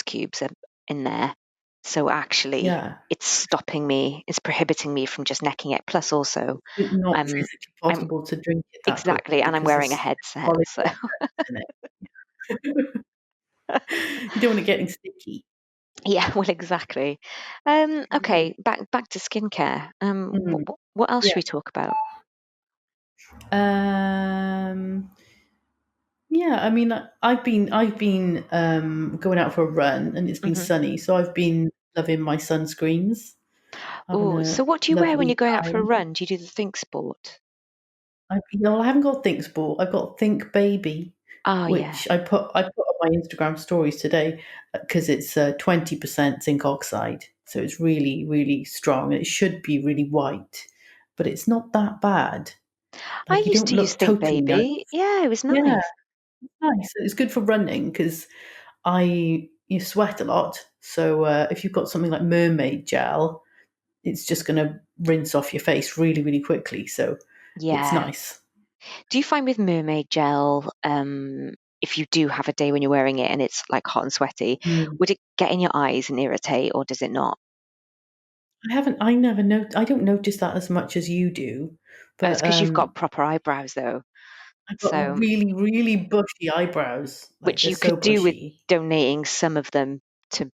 cubes in there. So actually, Yeah. it's prohibiting me from just necking it. Plus, also, It's not I'm physically possible to drink it that quickly exactly, and I'm because wearing a there's headset, so polymer in it. You don't want it getting sticky. yeah, well, exactly. Okay, back to skincare. Mm. What else should Yeah. we talk about? Um, yeah, I mean, I've been going out for a run, and it's been Hmm. sunny, so I've been loving my sunscreens, having Oh, so a what do you wear when you're lovely going out for a time. run? Do you do the Think Sport? I haven't got Think Sport. I've got Think Baby, Oh, yeah. which I put on my Instagram stories today because it's 20% zinc oxide, so it's really really strong. It should be really white, but it's not that bad. I Like you used don't to use look Think totally Baby. nuts. Yeah, it was Yeah, nice. nice. It's good for running because you sweat a lot. So if you've got something like mermaid gel, it's just going to rinse off your face really, really quickly. So it's Yeah. nice. Do you find with mermaid gel, if you do have a day when you're wearing it and it's like hot and sweaty, Mm. would it get in your eyes and irritate, or does it not? I never know. I don't notice that as much as you do, It's but because you've got proper eyebrows, though. I've got So, really, really bushy eyebrows. Like which they're you so could do with bushy. donating some of them to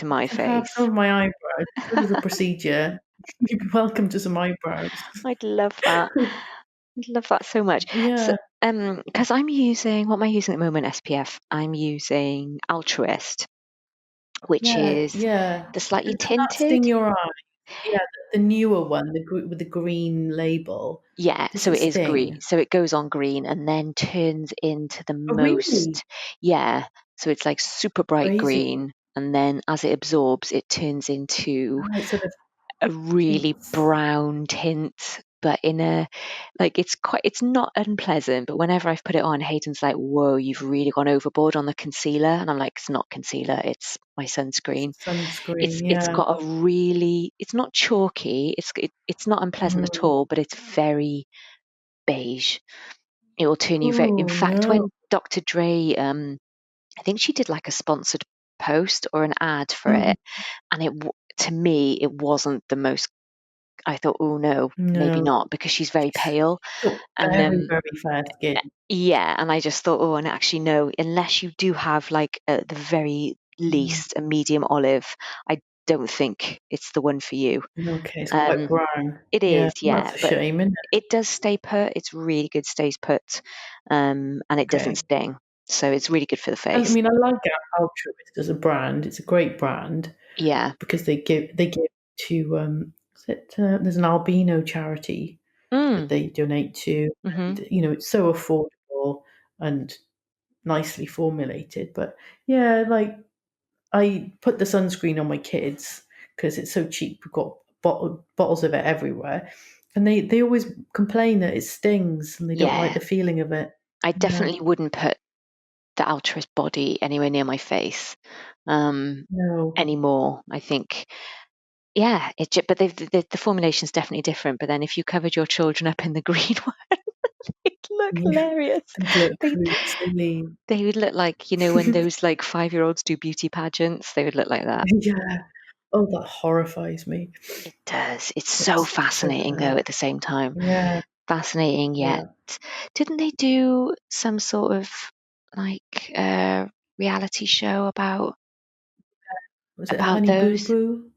You my can have face. some of my eyebrows. It's a little procedure. You'd be welcome to some eyebrows. I'd love that. I'd love that so much. So, Yeah, because I'm using, what am I using at the moment? SPF. I'm using Altruist, which yeah, is yeah. the slightly Does that tinted. sting your eye? Yeah, the newer one, with the green label. Yeah, Does so it it is green. sting? So it goes on green and then turns into the Oh, really? most, yeah. So it's like super bright Crazy. green. And then as it absorbs, it turns into It sort of a really tints. brown tint, but in a, like, it's not unpleasant, but whenever I've put it on, Hayden's like, whoa, you've really gone overboard on the concealer. And I'm like, it's not concealer, it's my sunscreen. Sunscreen, It's yeah. got a really, it's not chalky, it's not unpleasant at Mm. all, but it's very beige. It will turn you very. In Oh, fact, no. when Dr. Dre, I think she did like a sponsored post or an ad for Mm. it, and to me it wasn't the most. I thought, oh no, maybe No. not, because she's very pale, Got and very, very fair skin. yeah, and I just thought, oh, and actually no, unless you do have like at the very Mm. least a medium olive, I don't think it's the one for you. Okay, it's quite Um, brown. it Yeah, is, yeah, that's a but shame, isn't it? it does stay put. It's really good, stays put, and it doesn't Okay. sting. So it's really good for the I face. mean, I like Altruist as a brand. It's a great brand Yeah. because they give to there's an albino charity that Mm. they donate to, Hmm. and it's so affordable and nicely formulated. But yeah, like I put the sunscreen on my kids because it's so cheap. We've got bottles of it everywhere, and they always complain that it stings and they don't like Yeah. the feeling of it. I Yeah, definitely wouldn't put the Altruist body anywhere near my face no, anymore. I think, yeah, but the formulation's definitely different. But then if you covered your children up in the green one, it'd look yeah, hilarious. they'd look They really silly. they would look like, when those like 5-year-olds do beauty pageants, they would look like that. Yeah. Oh, that horrifies me. It does. It's so It's so fascinating though bad. at the same time. Yeah, Fascinating yet. yeah. Didn't they do some sort of like reality show Was it about Honey Boo those? Boo?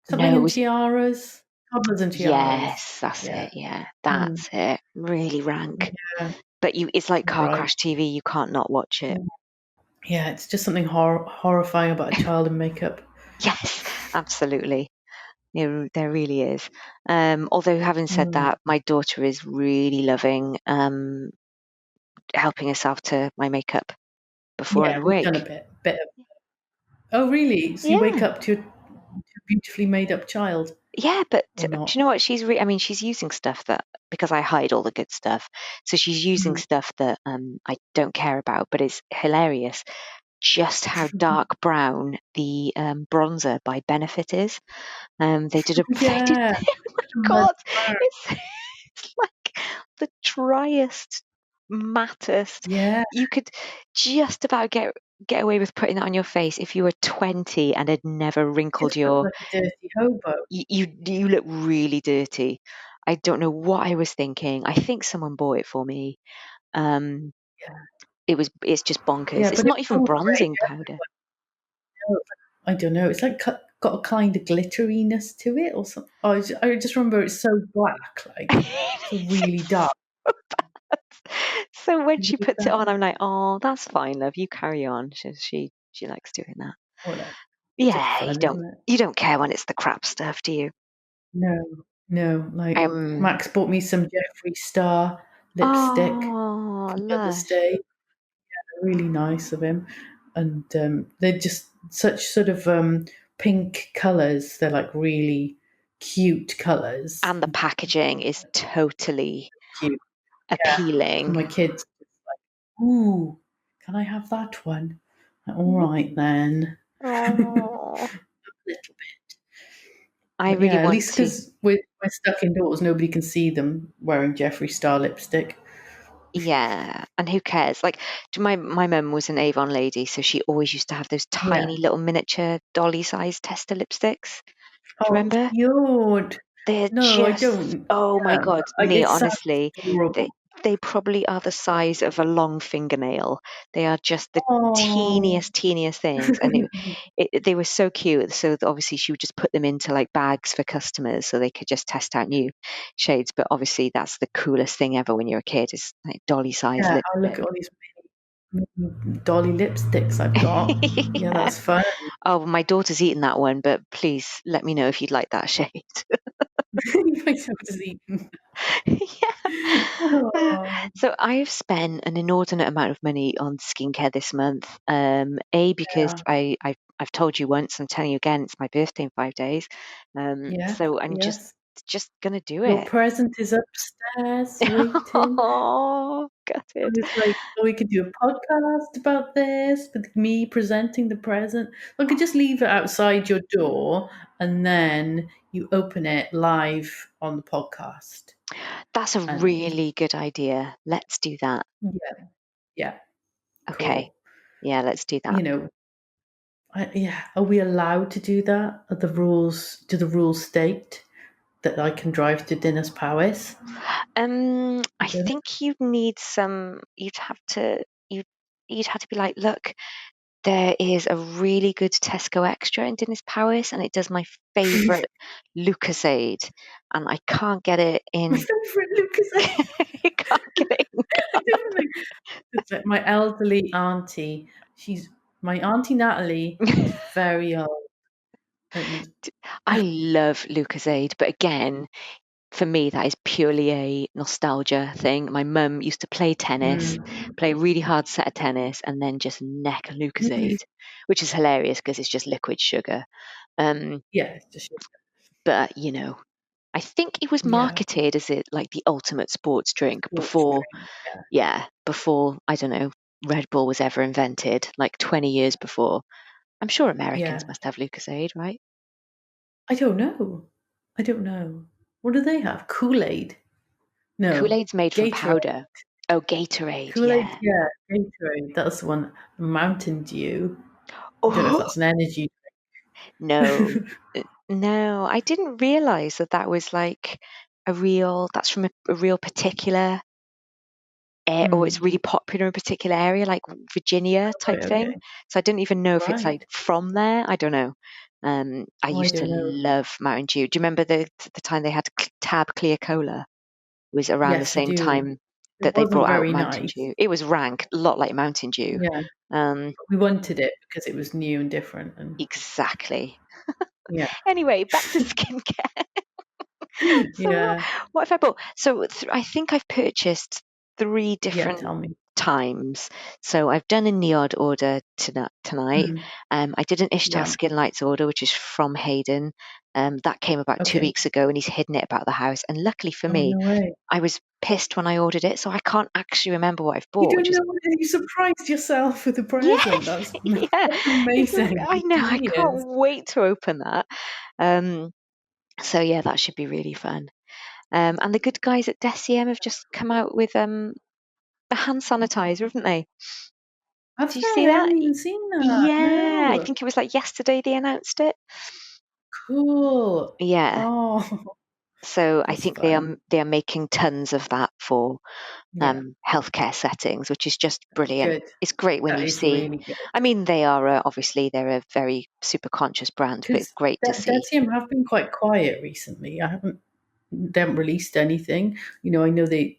Something No, it in was, tiaras? Toddlers and tiaras. yes, that's Yeah. it. Yeah, Mm. that's it. Really rank. Yeah, But it's like you're car right. crash TV. You can't not watch it. Yeah, it's just something horrifying about a child in makeup. Yes, absolutely. There really is. Although having said Mm. that, my daughter is really loving helping herself to my makeup before I'm Yeah, we've done a awake. bit of. Oh, really? So you wake Yeah. up to a beautifully made up child, Yeah, but or do not? you know what? I mean, she's using stuff that, because I hide all the good stuff. So she's using Mm. stuff that I don't care about, but it's hilarious just how dark brown the bronzer by Benefit is. They did a, they did, Yeah, oh my mud God, brown. it's like the driest, mattest. Yeah, You could just about get get away with putting that on your face if you were 20 and had never You wrinkled just look your. like a dirty hobo. You look really dirty. I don't know what I was thinking. I think someone bought it for me. Um, Yeah. it's just bonkers. Yeah, It's but it not was even all grey. bronzing powder. I don't know. It's like got a kind of glitteriness to it, or something. I just remember it's so black, like so really dark. So when You she know puts it that? on, I'm like, oh, that's fine, love. You carry on. She likes doing that. Whatever. Just Yeah, fun, isn't it? you don't care when it's the crap stuff, do you? No, no. Like Um. Max bought me some Jeffree Star lipstick Oh, for Mother's lush. Day. Really nice of him, and they're just such sort of pink colors. They're like really cute colors. And the packaging is totally Cute. Yeah. And appealing. my kids just like, ooh, can I have that one? All right then. Oh, Little. I But really yeah, at want least to. because we're stuck indoors, nobody can see them wearing Jeffree Star lipstick. Yeah, and who cares? Like, my mum was an Avon lady, so she always used to have those Yeah. tiny little miniature dolly-sized tester lipsticks. Do you Oh, remember? cute. They're No, I just, don't. oh my Yeah, God, Mia, it sounds honestly, they adorable. they probably are the size of a long fingernail. They are just the Oh. teeniest things, and they were so cute. So obviously she would just put them into like bags for customers so they could just test out new shades. But obviously that's the coolest thing ever when you're a kid is like dolly size Yeah, I'll look lipstick. at all these dolly lipsticks I've got. Yeah, Yeah. that's fun. Oh, well, my daughter's eaten that one, but please let me know if you'd like that shade. My daughter's eaten. Yeah. Oh, So I've spent an inordinate amount of money on skincare this month. Because yeah. I've told you once, I'm telling you again, it's my birthday in 5 days. Yes, So I'm yes. just gonna do Your it. present is upstairs waiting. Oh, got I it. was like, oh, we could do a podcast about this with me presenting the present. We could just leave it outside your door and then you open it live on the podcast. That's a And really good idea. Let's do that. yeah, yeah, Okay. cool. Yeah, let's do that. You know, yeah, are we allowed to do that? Are the rules, do the rules state that I can drive to Dinas Powys? I think you'd have to be like, look, there is a really good Tesco Extra in Dinas Powys, and it does my favourite Lucasade, and I can't get it My in. favourite Lucas. You can't get it in. I don't think it's like my elderly auntie. My auntie Natalie is very old, and I love Lucasade, but again, for me, that is purely a nostalgia thing. My mum used to play tennis, mm, play a really hard set of tennis, and then just neck a mm, Lucasade, which is hilarious because it's just liquid sugar. Um, yeah, it's just but I think it was yeah, marketed as it like the ultimate sports drink sports before, drink. yeah, before I don't know, Red Bull was ever invented, like 20 years before. I'm sure Americans Yeah, must have Lucasade, right? I don't know. I don't know. What do they have? Kool-Aid? No, Kool-Aid's made from Gatorade. powder. Oh, Gatorade, Kool-Aid, yeah. yeah, Gatorade. That's the one. Mountain Dew. I don't know if Oh, that's an energy. no, no, I didn't realize that that was like that's from a real particular air, or it's Hmm. really popular in a particular area, like Virginia type Right, thing. okay. So I didn't even know if it's Right. like from there. I don't know. I Oh, I used to don't know. love Mountain Dew. Do you remember the time they had Tab Clear Cola? It was around the Yes, I same do. time It that they wasn't brought out very Mountain nice. Dew. It was rank, a lot like Mountain Dew. Yeah. Um, We wanted it because it was new and different and exactly. yeah. Anyway, back to skincare. So Yeah. what have I bought? So I think I've purchased three Yeah, different tell me. times. So I've done a Neod order tonight. Mm, I did an Ishtar yeah. Skin Lights order, which is from Hayden. That came about two Okay. weeks ago, and he's hidden it about the house. And luckily for Oh, me, no way. I was pissed when I ordered it, so I can't actually remember what I've You bought. don't know, you surprised yourself with a present. Yes, That's yeah, that's amazing. I know. I Genius. can't wait to open that. Um, so yeah, that should be really fun. And the good guys at Deciem have just come out with a hand sanitizer, haven't they? Have Did you see they? I that? haven't even seen that. Yeah, I No. think it was like yesterday they announced it. Cool. Yeah. Oh, So I that's think fun. they are making tons of that for Yeah, healthcare settings, which is just brilliant. good. It's great when That you is see. really good. I mean, they are obviously they're a very super conscious brand, but it's Because great to see. Dezium have been quite quiet recently. They haven't released anything. I know they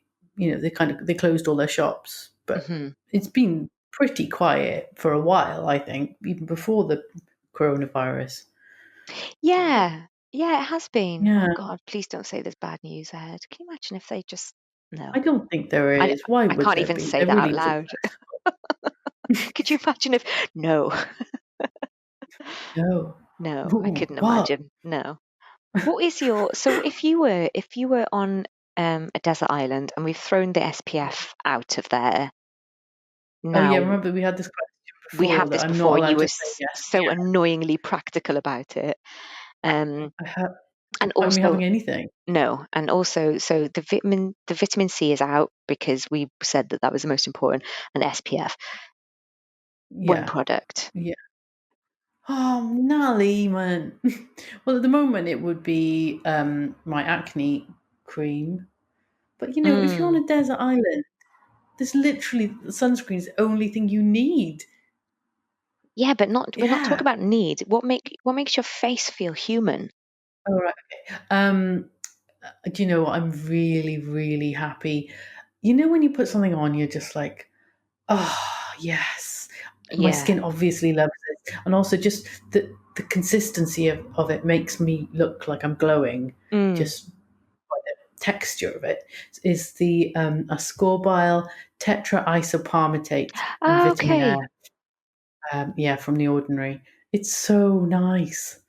closed all their shops, but Hmm. it's been pretty quiet for a while, I think, even before the coronavirus. Yeah, yeah, it has been. Oh Yeah, God, please don't say there's bad news ahead. Can you imagine if they just no? I don't think there I is. Why I would can't there even be? say They're that out really loud. successful. Could you imagine if no, No. no, I Ooh, couldn't what? imagine. No. What is your so if you were on a desert island and we've thrown the SPF out of there Oh yeah, now, remember we had this question we have before that this I'm not before. You allowed were to say yes. so annoyingly practical about it, um, The and point in me also having anything. no, and also so the vitamin C is out because we said that that was the most important, and SPF one Yeah. product. Yeah. Oh, Nally, man. Well, at the moment it would be my acne cream. But if you're on Mm. a desert island, there's literally sunscreen is the only thing you need. Yeah, but not we're not talking Yeah. about need. What makes your face feel human? All right. Um, do you know what? I'm really, really happy. When you put something on, you're just like, oh, yes. My Yeah. skin obviously loves it. And also just the consistency of it makes me look like I'm glowing Mm. just by the texture of it. Is the ascorbile tetraisopalmitate and Ah, vitamin okay. F. Yeah, from The Ordinary. It's so nice.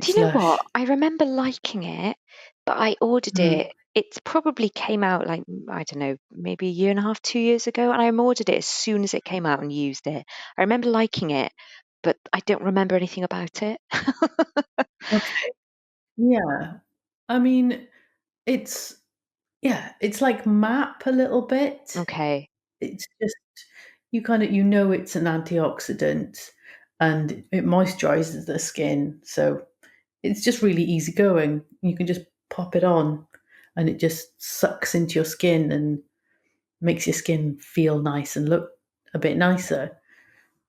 Do It's you know what? lush. I remember liking it, but I ordered Mm, it. It probably came out like, I don't know, maybe a year and a half, 2 years ago, and I ordered it as soon as it came out and used it. I remember liking it, but I don't remember anything about it. okay. Yeah. I mean, it's it's like MAP a little bit. Okay. It's just it's an antioxidant and it moisturizes the skin. So it's just really easygoing. You can just pop it on and it just sucks into your skin and makes your skin feel nice and look a bit nicer.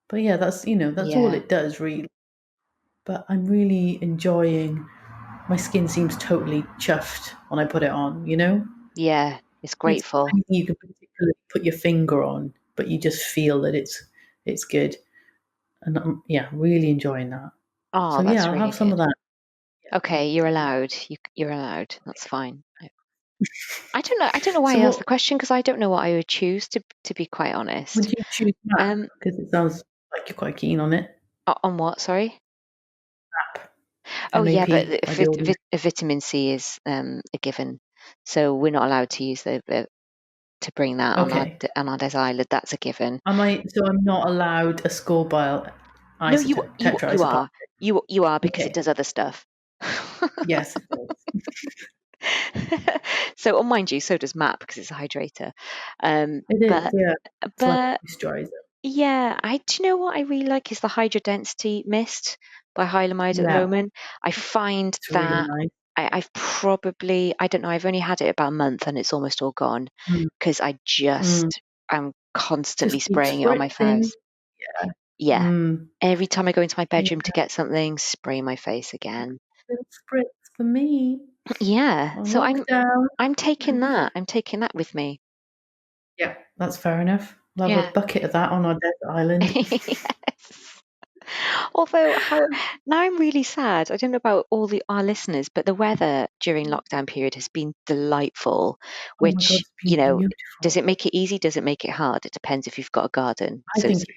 But yeah, that's all Yeah. it does really. But I'm really enjoying my skin seems totally chuffed when I put it on. Yeah. It's It's not grateful. anything you can particularly put your finger on, but you just feel that it's good. And I'm, yeah, really enjoying that. Oh, So yeah, that's I'll really have some good. of that. Okay, you're allowed. You're allowed. That's fine. I don't know. I don't know why So I asked what the question because I don't know what I would choose to be quite would honest. you choose map? Um, Because it sounds like you're quite keen on it. on what? Sorry. Map, Oh yeah, but MAP by the ordinary. vitamin C is a given, so we're not allowed to use the to bring that on Okay. on our desert island. That's a given. I'm not allowed a scorbile No, you tetraisopath. are you are because it Okay. does other stuff. Yes, it does. So, oh, mind you, so does MAP because it's a hydrator. It is, But yeah. It's like but moisturizer. yeah, do you know what I really like is the Hydra Density Mist by Hylamide at the Yeah, moment. I find it's really that nice. I've probably, I don't know, I've only had it about a month and it's almost all gone Mm, because mm. I'm constantly Just keep spraying it on my spritzing. face. Yeah. Mm. Every time I go into my Yeah, bedroom to get something, spray my face again. little spritz for me Yeah. on So lockdown. I'm taking that. I'm taking that with me. Yeah, that's fair enough. We'll have a Yeah. bucket of that on our desert island. Yes. Although how now I'm really sad. I don't know about all our listeners, but the weather during lockdown period has been delightful, Oh my god, which, it's been does beautiful. it make it easy? Does it make it hard? It depends if you've got a garden. I So think it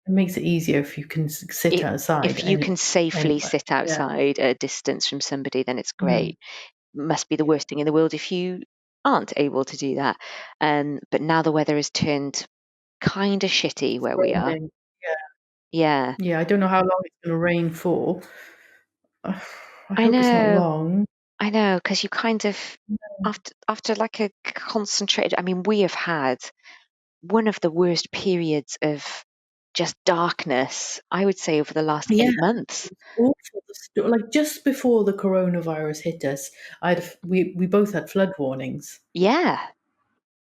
makes it easier if you can sit it, outside if you can safely anywhere. sit Yeah. outside at a distance from somebody, then it's Mm. great. Must be the worst thing in the world if you aren't able to do that. But now the weather has turned kind of shitty It's where we are. raining. Yeah. Yeah, Yeah, I don't know how long it's gonna rain for. I I hope it's not know. long. I know, because you kind of after like a concentrated. I mean, we have had one of the worst periods of just darkness, I would say, over the last Yeah, 8 months. it's awful. Like just before the coronavirus hit us, we both had flood warnings. Yeah,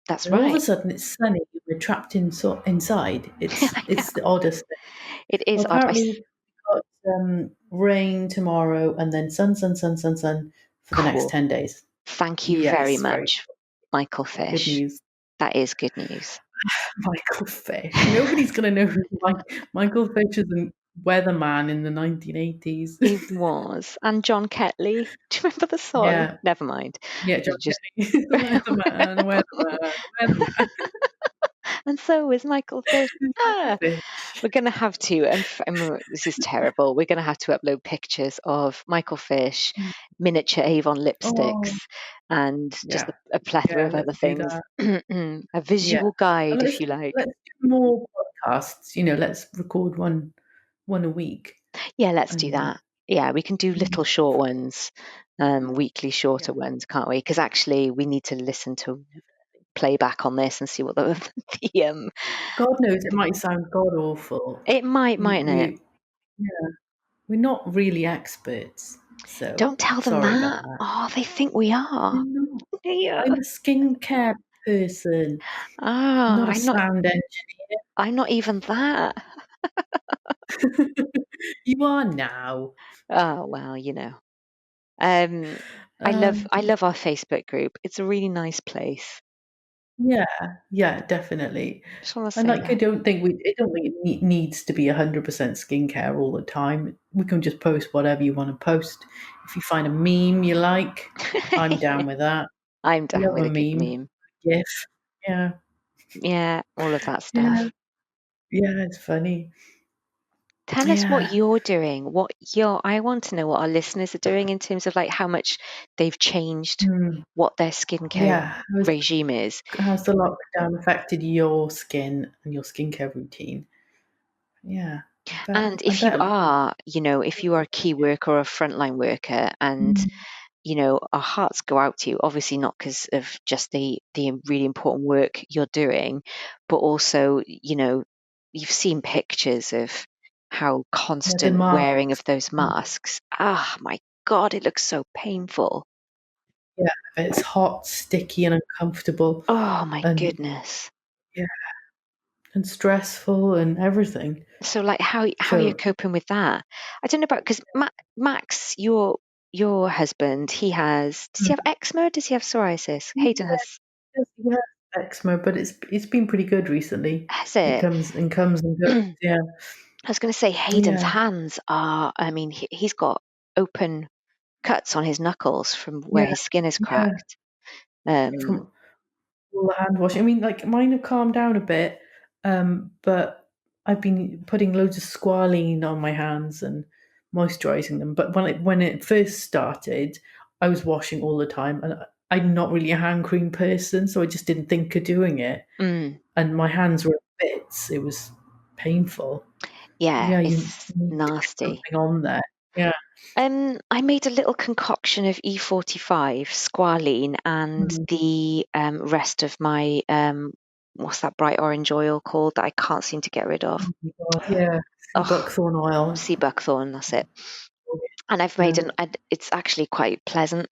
that's And all of a right. sudden it's sunny, we're trapped inside. I It's know. the oddest thing. It Well, is odd. apparently we've got rain tomorrow and then sun, sun, sun, sun, sun for the next Cool. 10 days. Thank you very Yes, very much, Michael good Fish. news. That is good news. Michael Fish. Nobody's going to know who Michael Fish is a weatherman in the 1980s. It was. And John Ketley. Do you remember the song? Yeah, Never mind. yeah, John It's just Kenny. Weatherman, weatherman, weatherman. and so is Michael Fish. Michael Ah, Fish. we're going to have to, this is terrible. We're going to have to upload pictures of Michael Fish, miniature Avon lipsticks, Oh, and just yeah, a yeah, plethora of other let's do things. that. A Yeah. visual And guide, if you like. let's do more podcasts. Let's record one a week. Yeah, let's do And that. Yeah, we can do little short ones, weekly shorter yeah, ones, can't we? Because actually, we need to listen to playback on this and see what the God knows it might sound god awful. it might, We mightn't it? we yeah, we're not really experts, so Don't tell them sorry about that. that. Oh, they think we are. I'm not. Yeah. I'm a skincare person, Ah, not a sound engineer. I'm not even that. You are now. Oh, well, Um, I Um, love our Facebook group. It's a really nice place. yeah, yeah, definitely. Just want to And say like, that. I don't think it needs to be 100% skincare all the time. We can just post whatever you want to post. If you find a meme you like, I'm down with that. I'm down Love with a a good meme, meme. GIF. Yeah, Yeah, all of that yeah, stuff. yeah. It's funny. Tell us what Yeah, you're doing. I want to know what our listeners are doing in terms of like how much they've changed mm, what their skincare yeah. regime is. How's the lockdown affected your skin and your skincare routine? Yeah, I bet. And I if you bet. are, if you are a key worker or a frontline worker and Mm, our hearts go out to you, obviously not because of just the really important work you're doing, but also, you've seen pictures of how yeah, the constant wearing of mask. those masks. Ah, my God, it looks so painful. Yeah, it's hot, sticky, and uncomfortable, Oh my and goodness. yeah, and stressful and everything. So like how are you So coping with that? I don't know about because Max, your husband, does he mm, have eczema? Does he have psoriasis? yeah, Hayden he has eczema, but it's been pretty good recently. has It it. comes and goes. I Yeah, was going to say Hayden's yeah, hands are, I mean, he's got open cuts on his knuckles from where yeah, his skin is yeah. cracked. Um, From all the hand washing. I mean, like mine have calmed down a bit, but I've been putting loads of squalene on my hands and moisturising them. But when it first started, I was washing all the time, and I'm not really a hand cream person, so I just didn't think of doing it. mm, And my hands were in bits. It was painful. yeah, Yeah, you it's need to get nasty. something on there. Yeah. I made a little concoction of E45, squalene, and Mm. the rest of my what's that bright orange oil called that I can't seem to get rid Oh of? my God. Yeah. Sea Oh, buckthorn oil. sea buckthorn, that's it. And I've Yeah. made it's actually quite pleasant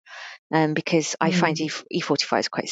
because I find Mm. E45 is quite